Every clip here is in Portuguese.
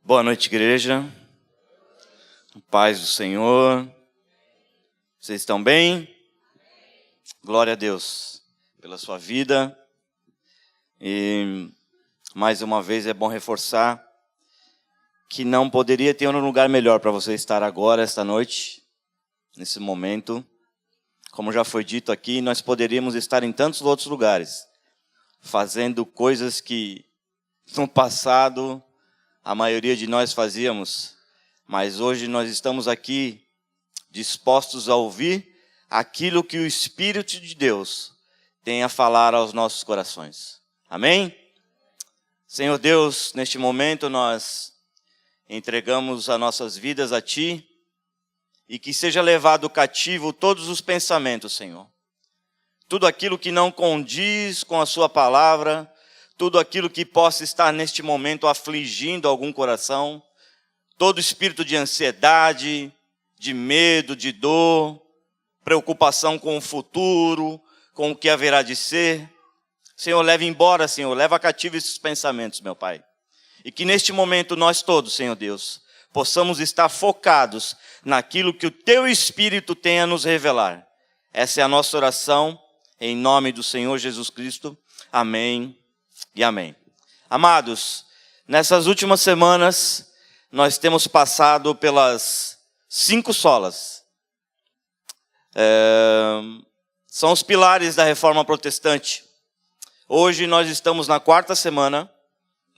Boa noite, igreja. Paz do Senhor. Vocês estão bem? Glória a Deus pela sua vida. E mais uma vez é bom reforçar que não poderia ter um lugar melhor para você estar agora, esta noite, nesse momento. Como já foi dito aqui, nós poderíamos estar em tantos outros lugares, fazendo coisas que no passado a maioria de nós fazíamos, mas hoje nós estamos aqui dispostos a ouvir aquilo que o Espírito de Deus tem a falar aos nossos corações. Amém? Senhor Deus, neste momento nós entregamos as nossas vidas a Ti e que seja levado cativo todos os pensamentos, Senhor. Tudo aquilo que não condiz com a Sua palavra, tudo aquilo que possa estar neste momento afligindo algum coração, todo espírito de ansiedade, de medo, de dor, preocupação com o futuro, com o que haverá de ser. Senhor, leve embora, Senhor, leva cativo esses pensamentos, meu Pai. E que neste momento nós todos, Senhor Deus, possamos estar focados naquilo que o Teu Espírito tem a nos revelar. Essa é a nossa oração, em nome do Senhor Jesus Cristo. Amém. E amém. Amados, nessas últimas semanas, nós temos passado pelas 5 solas. São os pilares da Reforma Protestante. Hoje nós estamos na 4ª semana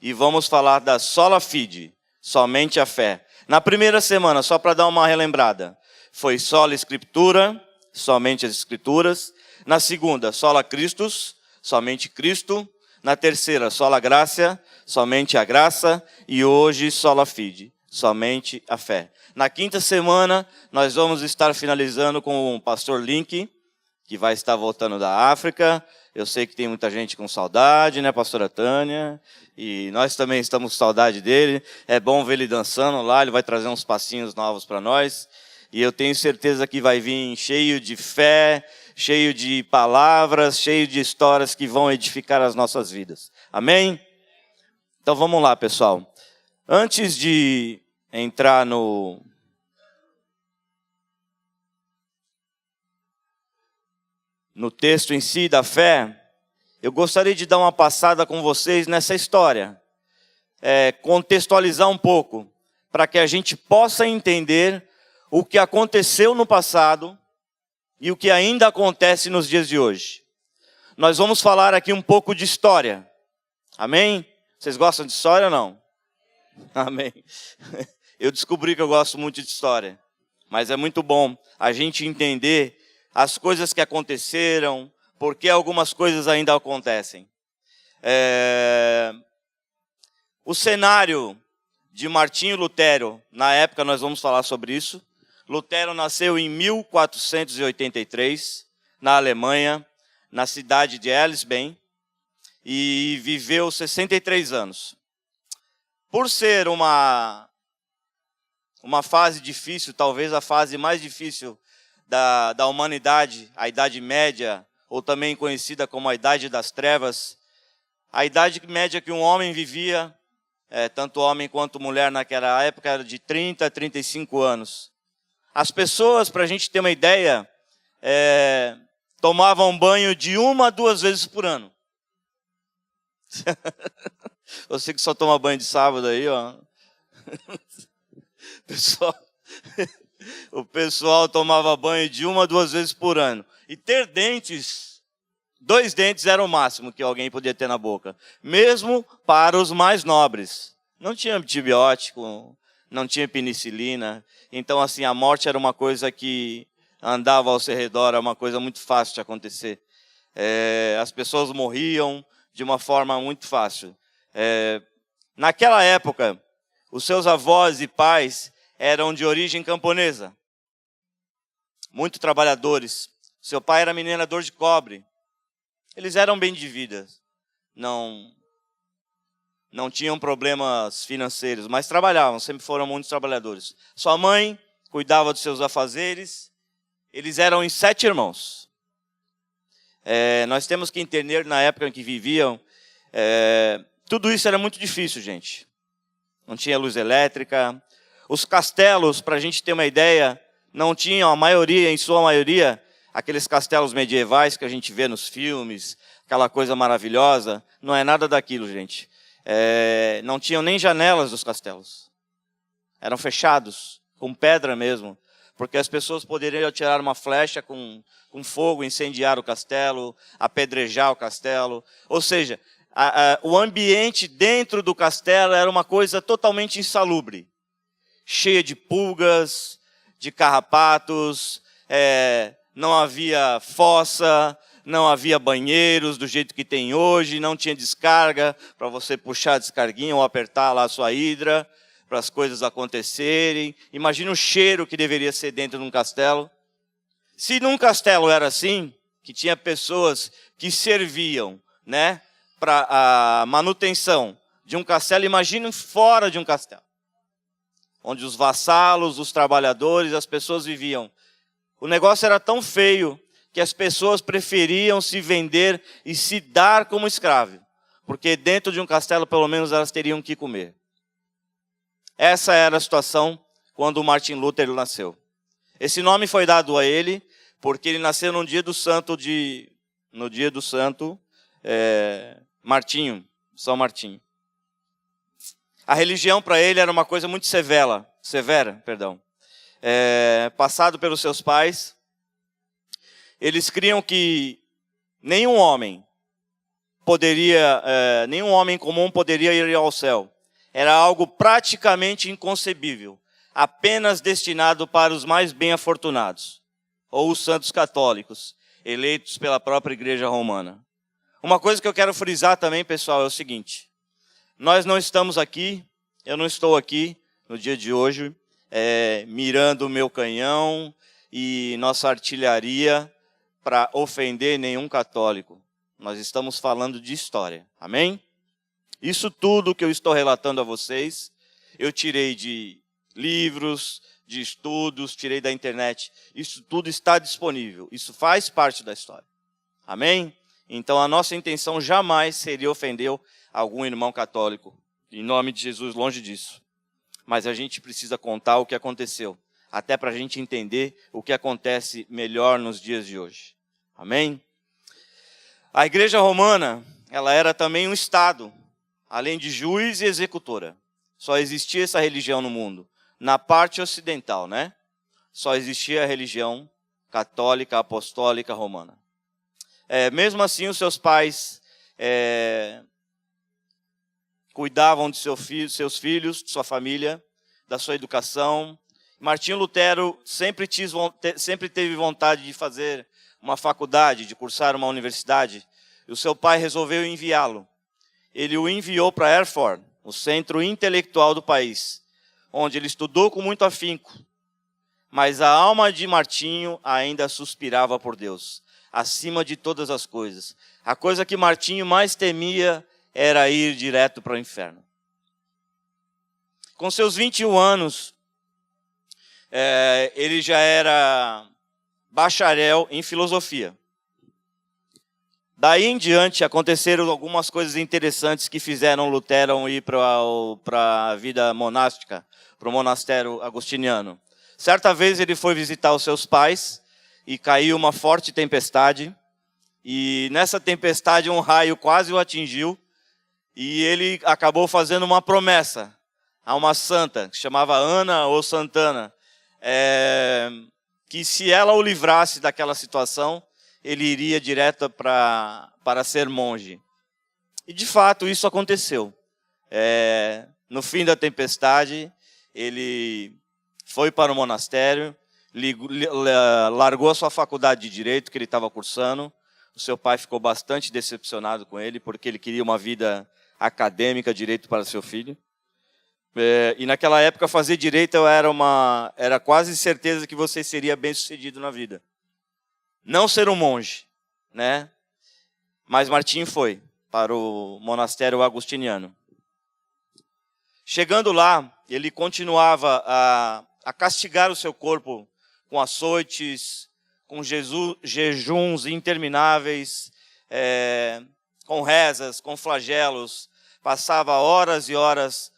e vamos falar da sola fide, somente a fé. Na primeira semana, só para dar uma relembrada, foi sola Escritura, somente as Escrituras. Na segunda, sola Christus, somente Cristo. Na terceira, sola gratia, somente a graça. E hoje, sola fide, somente a fé. Na 5ª semana, nós vamos estar finalizando com o pastor Link, que vai estar voltando da África. Eu sei que tem muita gente com saudade, né, pastora Tânia? E nós também estamos com saudade dele. É bom ver ele dançando lá, ele vai trazer uns passinhos novos para nós. E eu tenho certeza que vai vir cheio de fé, cheio de palavras, cheio de histórias que vão edificar as nossas vidas. Amém? Então vamos lá, pessoal. Antes de entrar no texto em si da fé, eu gostaria de dar uma passada com vocês nessa história. Contextualizar um pouco, para que a gente possa entender o que aconteceu no passado e o que ainda acontece nos dias de hoje. Nós vamos falar aqui um pouco de história. Amém? Vocês gostam de história ou não? Amém. Eu descobri que eu gosto muito de história. Mas é muito bom a gente entender as coisas que aconteceram, por que algumas coisas ainda acontecem. O cenário de Martinho Lutero, na época nós vamos falar sobre isso. Lutero nasceu em 1483, na Alemanha, na cidade de Elsben, e viveu 63 anos. Por ser uma fase difícil, talvez a fase mais difícil da humanidade, a Idade Média, ou também conhecida como a Idade das Trevas, a Idade Média que um homem vivia, tanto homem quanto mulher naquela época, era de 30 a 35 anos. As pessoas, para a gente ter uma ideia, tomavam banho de 1 a 2 vezes por ano. Você que só toma banho de sábado aí, ó. O pessoal tomava banho de 1 a 2 vezes por ano. E ter dentes, 2 dentes era o máximo que alguém podia ter na boca. Mesmo para os mais nobres. Não tinha antibiótico, não tinha penicilina. Então, assim, a morte era uma coisa que andava ao seu redor, era uma coisa muito fácil de acontecer. As pessoas morriam de uma forma muito fácil. Naquela época, os seus avós e pais eram de origem camponesa. Muito trabalhadores. Seu pai era minerador de cobre. Eles eram bem de vida. Não tinham problemas financeiros, mas trabalhavam, sempre foram muitos trabalhadores. Sua mãe cuidava dos seus afazeres. Eles eram em 7 irmãos. Nós temos que entender, na época em que viviam, tudo isso era muito difícil, gente. não tinha luz elétrica. Os castelos, para a gente ter uma ideia, não tinham, a maioria, em sua maioria, aqueles castelos medievais que a gente vê nos filmes, aquela coisa maravilhosa. Não é nada daquilo, gente. Não tinham nem janelas dos castelos. Eram fechados, com pedra mesmo. Porque as pessoas poderiam atirar uma flecha com fogo, incendiar o castelo, apedrejar o castelo. Ou seja, o ambiente dentro do castelo era uma coisa totalmente insalubre. Cheia de pulgas, de carrapatos, não havia fossa, não havia banheiros do jeito que tem hoje, não tinha descarga para você puxar a descarguinha ou apertar lá a sua hidra para as coisas acontecerem. Imagina o cheiro que deveria ser dentro de um castelo. Se num castelo era assim, que tinha pessoas que serviam, né, para a manutenção de um castelo, imagine fora de um castelo, onde os vassalos, os trabalhadores, as pessoas viviam. O negócio era tão feio que as pessoas preferiam se vender e se dar como escravo, porque dentro de um castelo, pelo menos, elas teriam que comer. Essa era a situação quando Martin Lutero nasceu. Esse nome foi dado a ele porque ele nasceu no dia do santo Martinho, São Martinho. A religião para ele era uma coisa muito severa. Passado pelos seus pais, eles criam que nenhum homem comum poderia ir ao céu. Era algo praticamente inconcebível, apenas destinado para os mais bem-afortunados, ou os santos católicos, eleitos pela própria Igreja Romana. Uma coisa que eu quero frisar também, pessoal, é o seguinte: nós não estamos aqui, eu não estou aqui no dia de hoje, mirando o meu canhão e nossa artilharia para ofender nenhum católico. Nós estamos falando de história, amém? Isso tudo que eu estou relatando a vocês, eu tirei de livros, de estudos, tirei da internet. Isso tudo está disponível, isso faz parte da história, amém? Então a nossa intenção jamais seria ofender algum irmão católico, em nome de Jesus, longe disso. Mas a gente precisa contar o que aconteceu, até para a gente entender o que acontece melhor nos dias de hoje. Amém? A Igreja Romana, ela era também um Estado, além de juiz e executora. Só existia essa religião no mundo. Na parte ocidental, né? Só existia a religião católica, apostólica, romana. Mesmo assim, os seus pais cuidavam de seus filhos, de sua família, da sua educação. Martinho Lutero sempre teve vontade de fazer uma faculdade, de cursar uma universidade, e o seu pai resolveu enviá-lo. Ele o enviou para Erfurt, o centro intelectual do país, onde ele estudou com muito afinco. Mas a alma de Martinho ainda suspirava por Deus, acima de todas as coisas. A coisa que Martinho mais temia era ir direto para o inferno. Com seus 21 anos, ele já era bacharel em filosofia. Daí em diante aconteceram algumas coisas interessantes que fizeram Lutero ir para a vida monástica, para o monastério agostiniano. Certa vez ele foi visitar os seus pais e caiu uma forte tempestade. E nessa tempestade um raio quase o atingiu e ele acabou fazendo uma promessa a uma santa, que se chamava Ana ou Santana, que se ela o livrasse daquela situação, ele iria direto para ser monge. E de fato isso aconteceu. No fim da tempestade, ele foi para o monastério, largou a sua faculdade de Direito que ele estava cursando. O seu pai ficou bastante decepcionado com ele, porque ele queria uma vida acadêmica, direito para seu filho. E naquela época fazer direito era quase certeza que você seria bem-sucedido na vida. Não ser um monge, né? Mas Martinho foi para o monastério agostiniano. Chegando lá, ele continuava a castigar o seu corpo com açoites, com jejuns intermináveis, com rezas, com flagelos. Passava horas e horas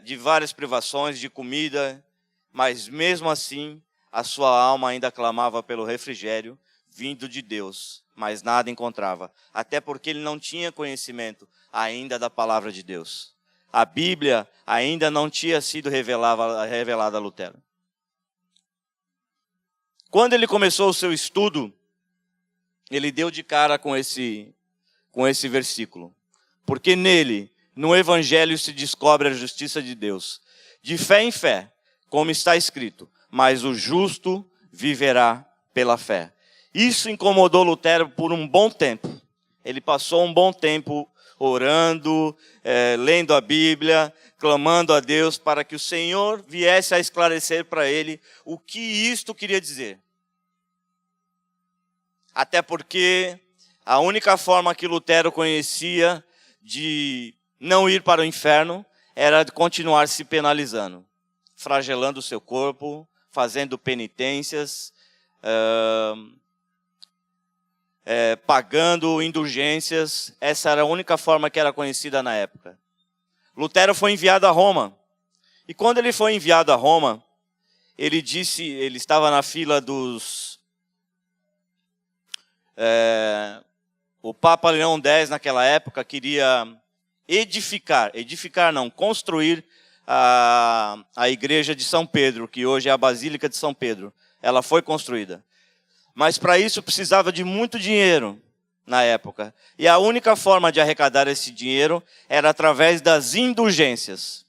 de várias privações, de comida, mas mesmo assim a sua alma ainda clamava pelo refrigério vindo de Deus, mas nada encontrava, até porque ele não tinha conhecimento ainda da palavra de Deus. A Bíblia ainda não tinha sido revelada a Lutero. Quando ele começou o seu estudo, ele deu de cara com esse versículo. Porque nele, no Evangelho, se descobre a justiça de Deus. De fé em fé, como está escrito, mas o justo viverá pela fé. Isso incomodou Lutero por um bom tempo. Ele passou um bom tempo orando, lendo a Bíblia, clamando a Deus para que o Senhor viesse a esclarecer para ele o que isto queria dizer. Até porque a única forma que Lutero conhecia de não ir para o inferno era de continuar se penalizando, flagelando o seu corpo, fazendo penitências, pagando indulgências. Essa era a única forma que era conhecida na época. Lutero foi enviado a Roma. E quando ele foi enviado a Roma, ele estava na fila o Papa Leão X naquela época queria construir a igreja de São Pedro, que hoje é a Basílica de São Pedro. Ela foi construída. Mas para isso precisava de muito dinheiro na época. E a única forma de arrecadar esse dinheiro era através das indulgências.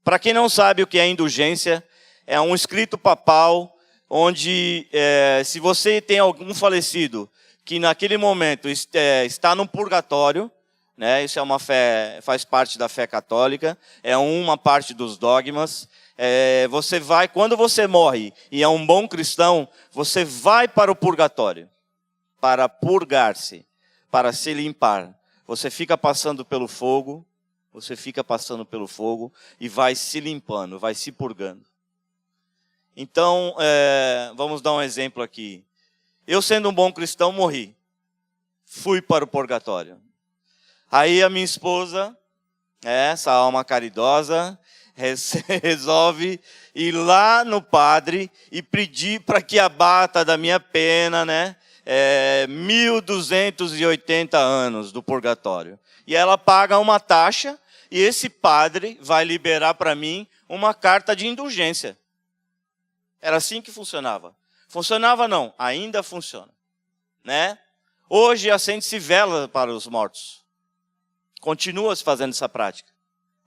Para quem não sabe o que é indulgência, é um escrito papal onde, se você tem algum falecido que naquele momento está no purgatório, né, isso é uma fé, faz parte da fé católica, é uma parte dos dogmas. Você vai, quando você morre e é um bom cristão, você vai para o purgatório, para purgar-se, para se limpar. Você fica passando pelo fogo, e vai se limpando, vai se purgando. Então, vamos dar um exemplo aqui. Eu, sendo um bom cristão, morri. Fui para o purgatório. Aí a minha esposa, essa alma caridosa, resolve ir lá no padre e pedir para que abata da minha pena, 1.280 anos do purgatório. E ela paga uma taxa e esse padre vai liberar para mim uma carta de indulgência. Era assim que funcionava. Funcionava não, ainda funciona. Hoje acende-se vela para os mortos. Continua-se fazendo essa prática,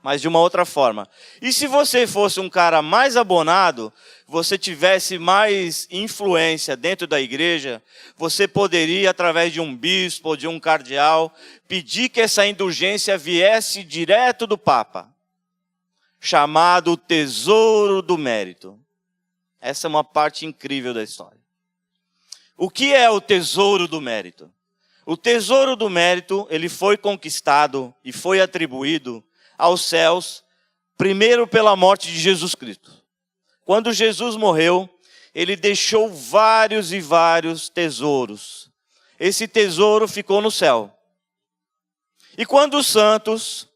mas de uma outra forma. E se você fosse um cara mais abonado, você tivesse mais influência dentro da igreja, você poderia, através de um bispo ou de um cardeal, pedir que essa indulgência viesse direto do Papa, chamado Tesouro do Mérito. Essa é uma parte incrível da história. O que é o Tesouro do Mérito? O Tesouro do Mérito, ele foi conquistado e foi atribuído aos céus, primeiro pela morte de Jesus Cristo. Quando Jesus morreu, ele deixou vários e vários tesouros. Esse tesouro ficou no céu. E quando os santos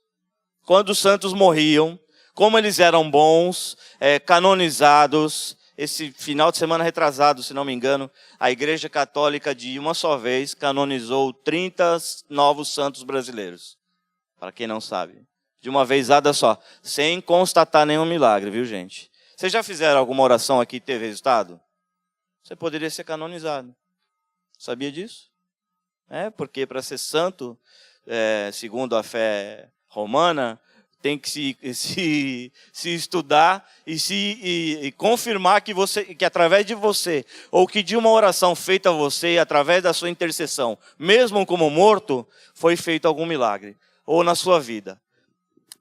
morriam, como eles eram bons, canonizados, esse final de semana retrasado, se não me engano, a Igreja Católica de uma só vez canonizou 30 novos santos brasileiros. Para quem não sabe. De uma vezada só, sem constatar nenhum milagre, viu, gente? Vocês já fizeram alguma oração aqui e teve resultado? Você poderia ser canonizado. Sabia disso? Porque para ser santo, segundo a fé romana, tem que se estudar e confirmar que através de você, ou que de uma oração feita a você, através da sua intercessão, mesmo como morto, foi feito algum milagre, ou na sua vida.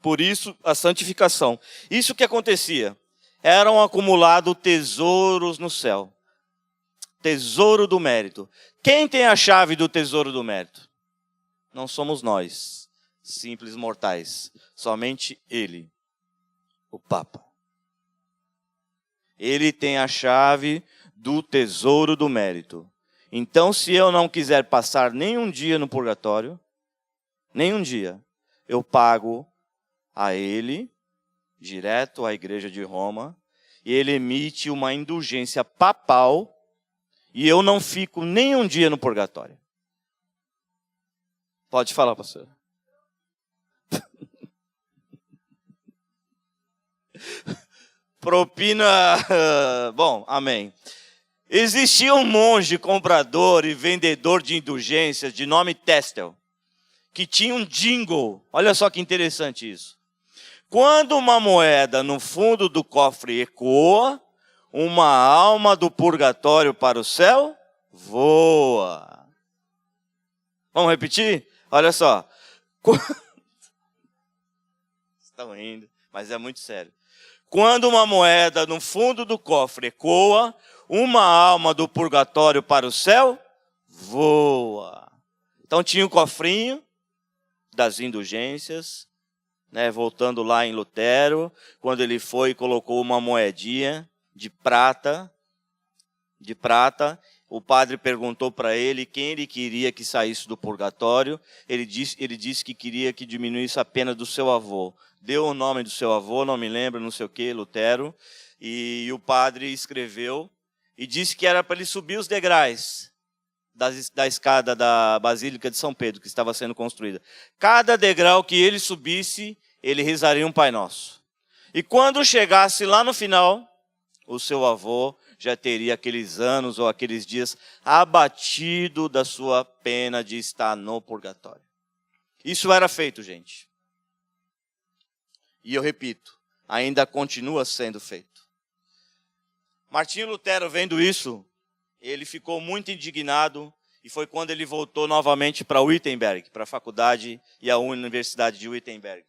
Por isso, a santificação. Isso que acontecia. Eram acumulados tesouros no céu. Tesouro do mérito. Quem tem a chave do tesouro do mérito? Não somos nós, simples mortais. Somente Ele, o Papa. Ele tem a chave do tesouro do mérito. Então, se eu não quiser passar nenhum dia no purgatório, nenhum dia, eu pago a Ele direto à igreja de Roma, e ele emite uma indulgência papal, e eu não fico nem um dia no purgatório. Pode falar, pastor. Propina, bom, amém. Existia um monge comprador e vendedor de indulgências de nome Testel, que tinha um jingle. Olha só que interessante isso. Quando uma moeda no fundo do cofre ecoa, uma alma do purgatório para o céu voa. Vamos repetir? Olha só. Estão rindo, mas é muito sério. Quando uma moeda no fundo do cofre ecoa, uma alma do purgatório para o céu voa. Então tinha um cofrinho das indulgências, né, voltando lá em Lutero, quando ele foi e colocou uma moedinha de prata, o padre perguntou para ele quem ele queria que saísse do purgatório. Ele disse que queria que diminuísse a pena do seu avô. Deu o nome do seu avô, não me lembro, não sei o que, Lutero. E o padre escreveu e disse que era para ele subir os degraus da escada da Basílica de São Pedro, que estava sendo construída. Cada degrau que ele subisse, ele rezaria um Pai Nosso. E quando chegasse lá no final, o seu avô já teria aqueles anos ou aqueles dias abatido da sua pena de estar no purgatório. Isso era feito, gente. E eu repito, ainda continua sendo feito. Martinho Lutero, vendo isso, ele ficou muito indignado, e foi quando ele voltou novamente para Wittenberg, para a faculdade e a Universidade de Wittenberg.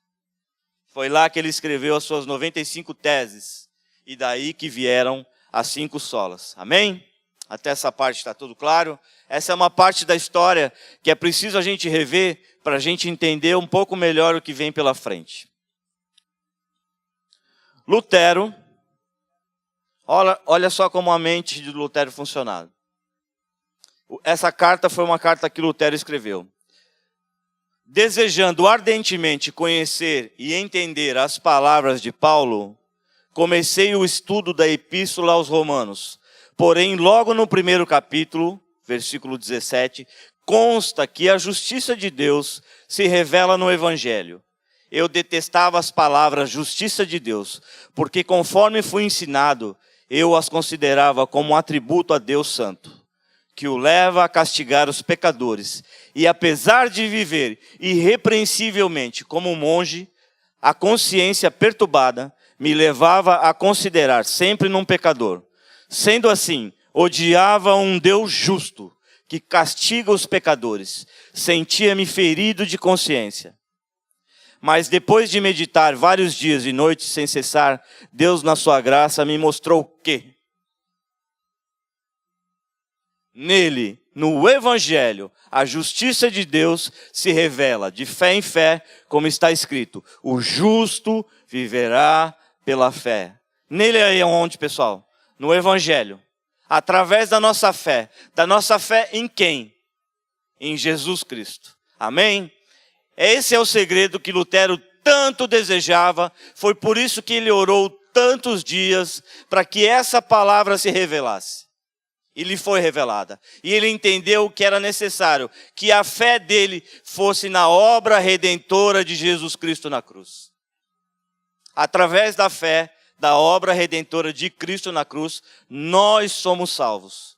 Foi lá que ele escreveu as suas 95 teses, e daí que vieram as 5 solas. Amém? Até essa parte está tudo claro? Essa é uma parte da história que é preciso a gente rever para a gente entender um pouco melhor o que vem pela frente. Lutero, olha só como a mente de Lutero funcionava. Essa carta foi uma carta que Lutero escreveu. Desejando ardentemente conhecer e entender as palavras de Paulo, comecei o estudo da Epístola aos Romanos. Porém, logo no primeiro capítulo, versículo 17, consta que a justiça de Deus se revela no Evangelho. Eu detestava as palavras justiça de Deus, porque conforme fui ensinado, eu as considerava como um atributo a Deus Santo, que o leva a castigar os pecadores. E apesar de viver irrepreensivelmente como um monge, a consciência perturbada me levava a considerar sempre num pecador. Sendo assim, odiava um Deus justo, que castiga os pecadores. Sentia-me ferido de consciência. Mas depois de meditar vários dias e noites sem cessar, Deus, na sua graça, me mostrou que nele, no Evangelho, a justiça de Deus se revela de fé em fé, como está escrito: o justo viverá pela fé. Nele é onde, pessoal? No Evangelho. Através da nossa fé em quem? Em Jesus Cristo. Amém? Esse é o segredo que Lutero tanto desejava. Foi por isso que ele orou tantos dias para que essa palavra se revelasse. E lhe foi revelada. E ele entendeu que era necessário que a fé dele fosse na obra redentora de Jesus Cristo na cruz. Através da fé, da obra redentora de Cristo na cruz, nós somos salvos.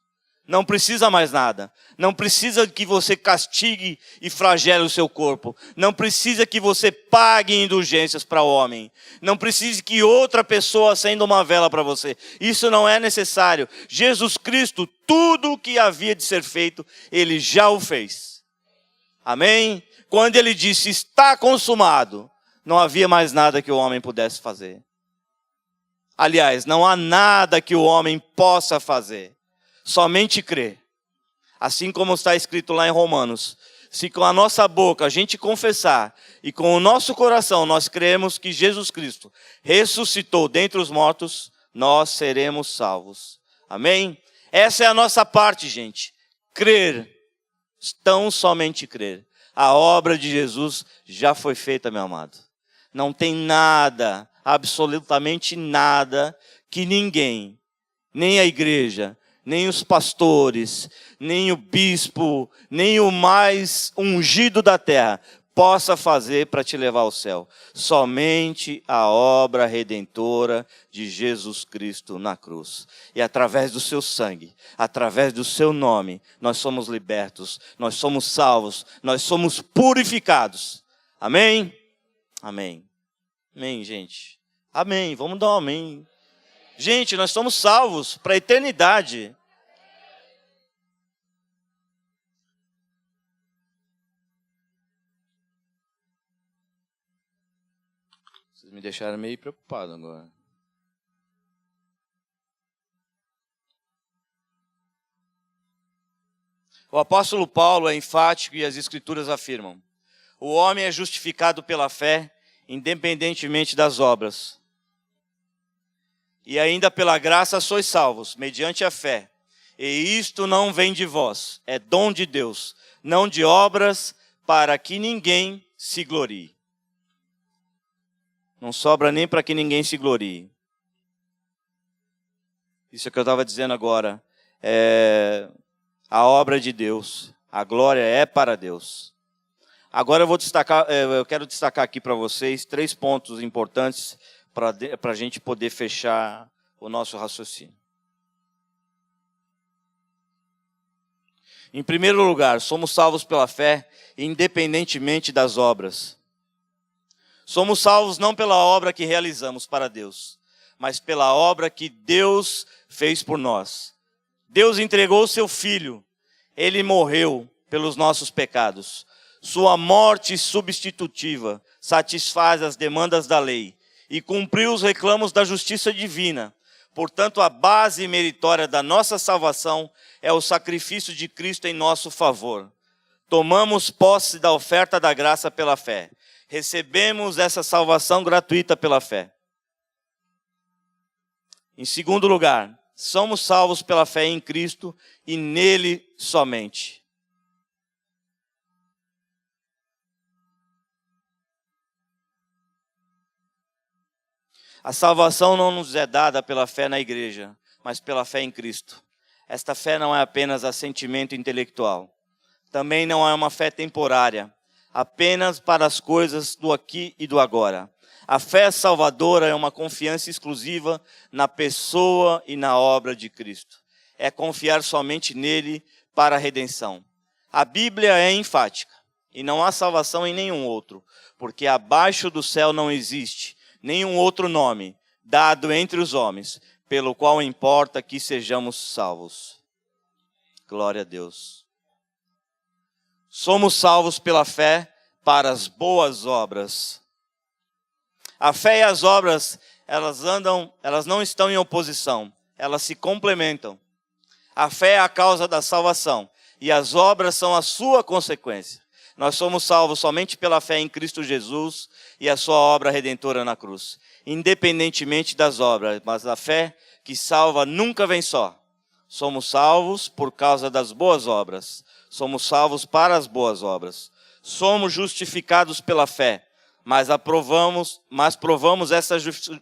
Não precisa mais nada. Não precisa que você castigue e flagele o seu corpo. Não precisa que você pague indulgências para o homem. Não precisa que outra pessoa acenda uma vela para você. Isso não é necessário. Jesus Cristo, tudo o que havia de ser feito, Ele já o fez. Amém? Quando Ele disse, está consumado, não havia mais nada que o homem pudesse fazer. Aliás, não há nada que o homem possa fazer. Somente crer. Assim como está escrito lá em Romanos. Se com a nossa boca a gente confessar e com o nosso coração nós cremos que Jesus Cristo ressuscitou dentre os mortos, nós seremos salvos. Amém? Essa é a nossa parte, gente. Crer. Tão somente crer. A obra de Jesus já foi feita, meu amado. Não tem nada absolutamente nada que ninguém, nem a igreja, nem os pastores, nem o bispo, nem o mais ungido da terra possa fazer para te levar ao céu. Somente a obra redentora de Jesus Cristo na cruz. E através do seu sangue, através do seu nome, nós somos libertos, nós somos salvos, nós somos purificados. Amém? Amém. Amém, gente. Amém. Vamos dar um amém. Gente, nós somos salvos para a eternidade. Vocês me deixaram meio preocupado agora. O apóstolo Paulo é enfático e as escrituras afirmam: o homem é justificado pela fé, independentemente das obras. E ainda pela graça sois salvos, mediante a fé. E isto não vem de vós, é dom de Deus, não de obras, para que ninguém se glorie. Não sobra nem para que ninguém se glorie. Isso é o que eu estava dizendo agora. É a obra de Deus. A glória é para Deus. Agora eu quero destacar aqui para vocês 3 pontos importantes para a gente poder fechar o nosso raciocínio. Em primeiro lugar, somos salvos pela fé, independentemente das obras. Somos salvos não pela obra que realizamos para Deus, mas pela obra que Deus fez por nós. Deus entregou o seu Filho, Ele morreu pelos nossos pecados. Sua morte substitutiva satisfaz as demandas da lei e cumpriu os reclamos da justiça divina. Portanto, a base meritória da nossa salvação é o sacrifício de Cristo em nosso favor. Tomamos posse da oferta da graça pela fé. Recebemos essa salvação gratuita pela fé. Em segundo lugar, somos salvos pela fé em Cristo e nele somente. A salvação não nos é dada pela fé na igreja, mas pela fé em Cristo. Esta fé não é apenas assentimento intelectual. Também não é uma fé temporária, apenas para as coisas do aqui e do agora. A fé salvadora é uma confiança exclusiva na pessoa e na obra de Cristo. É confiar somente nele para a redenção. A Bíblia é enfática, e não há salvação em nenhum outro, porque abaixo do céu não existe nenhum outro nome dado entre os homens, pelo qual importa que sejamos salvos. Glória a Deus. Somos salvos pela fé para as boas obras. A fé e as obras, elas não estão em oposição, elas se complementam. A fé é a causa da salvação e as obras são a sua consequência. Nós somos salvos somente pela fé em Cristo Jesus e a sua obra redentora na cruz. Independentemente das obras, mas a fé que salva nunca vem só. Somos salvos por causa das boas obras. Somos salvos para as boas obras. Somos justificados pela fé, mas provamos essa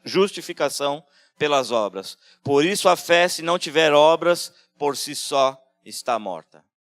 justificação pelas obras. Por isso a fé, se não tiver obras, por si só está morta.